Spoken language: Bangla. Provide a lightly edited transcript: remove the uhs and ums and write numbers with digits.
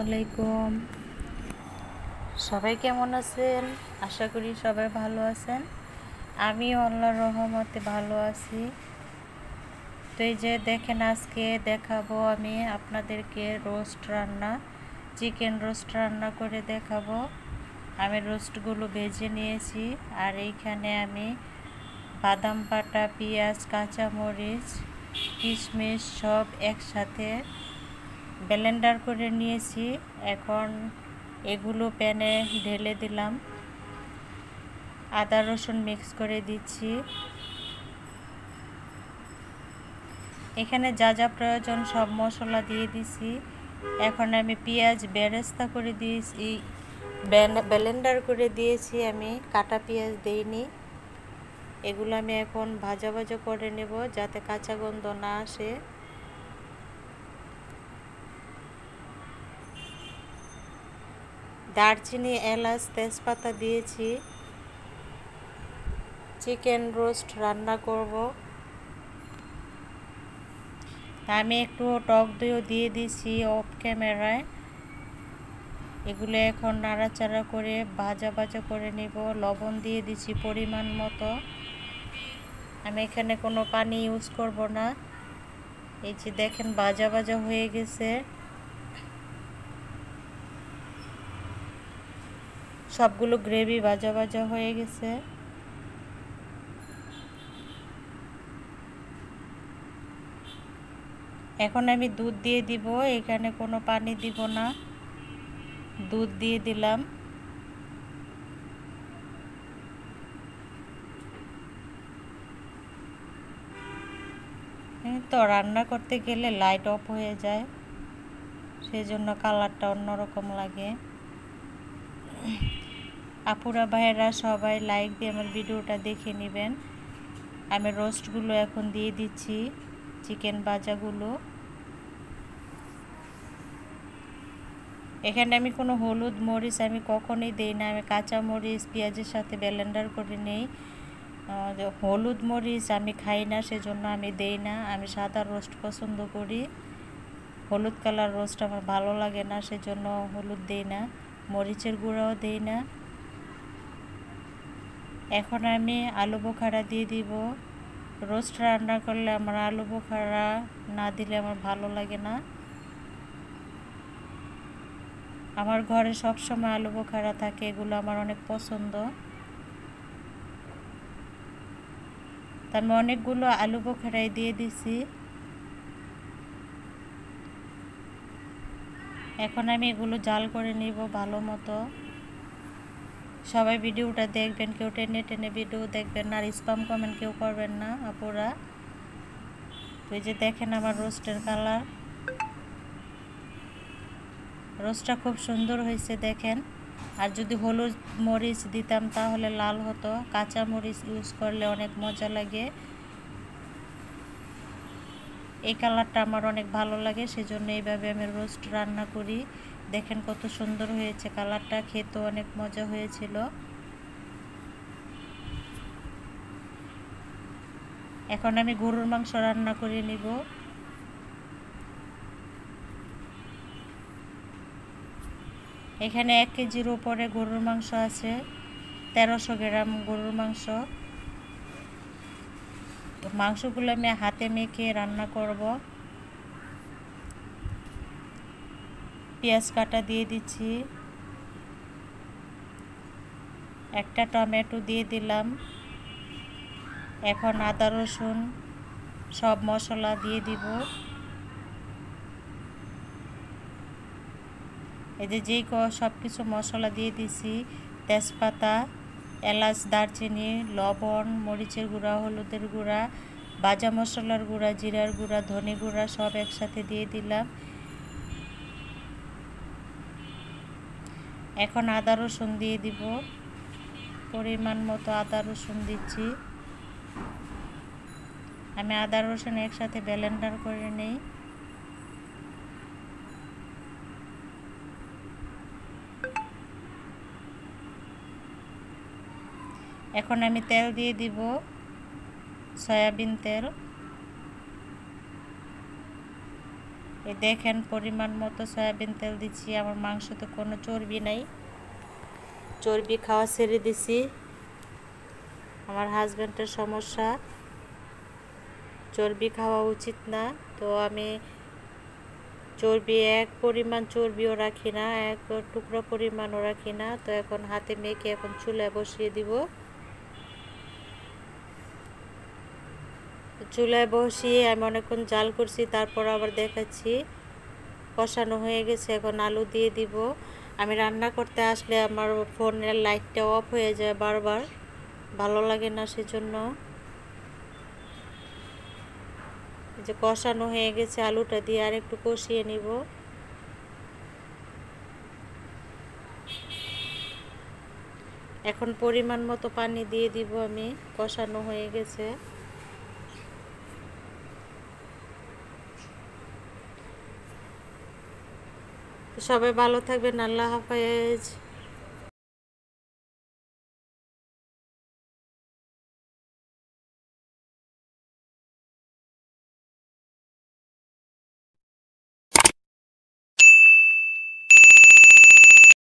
আলাইকুম। সবাই কেমন আছেন? আশা করি সবাই ভালো আছেন। আমি আল্লাহর রহমতে ভালো আছি। তো এই যে দেখেন, আজকে দেখাবো আমি আপনাদেরকে রোস্ট রান্না, চিকেন রোস্ট রান্না করে দেখাবো। আমি রোস্টগুলো ভেজে নিয়েছি, আর এইখানে আমি বাদাম বাটা, পেঁয়াজ, কাঁচামরিচ, কিশমিশ সব একসাথে ব্লেন্ডার করে নিয়েছি। এখন এগুলো প্যানে ঢেলে দিলাম, আদা রসুন মিক্স করে দিচ্ছি। এখানে যা যা প্রয়োজন সব মশলা দিয়ে দিছি। এখন আমি পেঁয়াজ বেরেস্তা করে দিয়েছি, ব্লেন্ডার করে দিয়েছি, আমি কাটা পেঁয়াজ দিইনি। এগুলো আমি এখন ভাজা ভাজা করে নেব যাতে কাঁচা গন্ধ না আসে। দারচিনি, এলাচ, তেজপাতা দিয়েছি। চিকেন রোস্ট রান্না করব। আমি একটু টক দইও দিয়ে দিছি অফ ক্যামেরায়। এগুলো এখন নাড়াচাড়া করে ভাজা ভাজা করে নেব। লবণ দিয়ে দিছি পরিমাণ মতো। আমি এখানে কোনো পানি ইউজ করব না। এই যে দেখেন ভাজা ভাজা হয়ে গেছে, সবগুলো গ্রেভি ভাজা ভাজা হয়ে গেছে। এখন আমি দুধ দিয়ে দিব, এখানে কোনো পানি দিব না, দুধ দিয়ে দিলাম। তো রান্না করতে গেলে লাইট অফ হয়ে যায়, সেজন্য কালারটা অন্যরকম লাগে। আপুরা ভাইয়েরা সবাই লাইক দিয়ে আমার ভিডিওটা দেখে নেবেন। আমি রোস্টগুলো এখন দিয়ে দিচ্ছি, চিকেন ভাজাগুলো। এখানে আমি কোনো হলুদ মরিচ আমি কখনোই দেই না। আমি কাঁচা মরিচ পেঁয়াজের সাথে ব্লেন্ডার করে নেই। হলুদ মরিচ আমি খাই না, সেজন্য আমি দেই না। আমি সাদা রোস্ট পছন্দ করি, হলুদ কালার রোস্ট আমার ভালো লাগে না, সেজন্য হলুদ দেই না, মরিচের গুঁড়াও দেই না। এখন আমি আলু বোখারা দিয়ে দিব। রোস্ট রান্না করলে আমার আলু বোখারা না দিলে আমার ভালো লাগে না। আমার ঘরে সবসময় আলু বোখারা থাকে, এগুলো আমার অনেক পছন্দ। আমি অনেকগুলো আলু বোখারাই দিয়ে দিছি। এখন আমি এগুলো জাল করে নিব ভালো মতো। সবাই ভিডিওটা দেখবেন, কেউ টেনে টেনে ভিডিও দেখবেন না, আর স্প্যাম কমেন্ট কেউ করবেন না আপুরা। তো এই যে দেখেন আমার রোস্টের কালার, রোস্টটা খুব সুন্দর হয়েছে দেখেন। আর যদি হলুদ মরিচ দিতাম তাহলে লাল হতো, কাঁচা মরিচ ইউজ করলে অনেক মজা লাগে। এই কালারটা আমার অনেক ভালো লাগে, সেজন্য এইভাবে আমি রোস্ট রান্না করি। দেখেন কত সুন্দর হয়েছে কালারটা, খেতেও অনেক মজা হয়েছিল। এখন আমি গরুর মাংস রান্না করে নিব। এখানে 1 কেজির উপরে গরুর মাংস আছে, 1300 গ্রাম গরুর মাংস। মাংসগুলো আমি হাতে মেখে রান্না করব। পেঁয়াজ কাটা দিয়ে দিচ্ছি, একটা টমেটো দিয়ে দিলাম। এখন আদা রসুন সব মশলা দিয়ে দিব। এই যে সব কিছু মশলা দিয়ে দিছি, তেজপাতা, এলাচ, দারচিনি, লবণ, মরিচের গুঁড়া, হলুদের গুঁড়া, ভাজা মশলার গুঁড়া, জিরার গুঁড়া, ধনে গুঁড়া সব একসাথে দিয়ে দিলাম। এখন আদা রসুন দিয়ে দিব, পরিমাণ মতো আদা রসুন দিচ্ছি। আমি আদা রসুন একসাথে ব্লেন্ডার করে নেই। এখন আমি তেল দিয়ে দিব, সয়াবিন তেল। এই দেখেন পরিমাণ মতো সয়াবিন তেল দিচ্ছি। আমার মাংসতে কোনো চর্বি নাই, চর্বি খাওয়া ছেড়ে দিছি। আমার হাজব্যান্ডের সমস্যা, চর্বি খাওয়া উচিত না, তো আমি চর্বি এক পরিমাণ চর্বিও রাখি না, এক টুকরো পরিমাণও রাখি না। তো এখন হাতে মেখে এখন চুলায় বসিয়ে দিব। চুলায় বসিয়ে আমি অনেকক্ষণ জাল করছি, তারপর আবার দেখাচ্ছি কষানো হয়ে গেছে। এখন আলু দিয়ে দিব। আমি রান্না করতে আসলে আমার ফোনের লাইটটা অফ হয়ে যায় বারবার, ভালো লাগে না, সেজন্য। যে কষানো হয়ে গেছে, আলুটা দিয়ে আর একটু কষিয়ে নিব। এখন পরিমাণ মতো পানি দিয়ে দিব আমি, কষানো হয়ে গেছে। সবাই ভালো থাকবেন, আল্লাহ হাফেজ।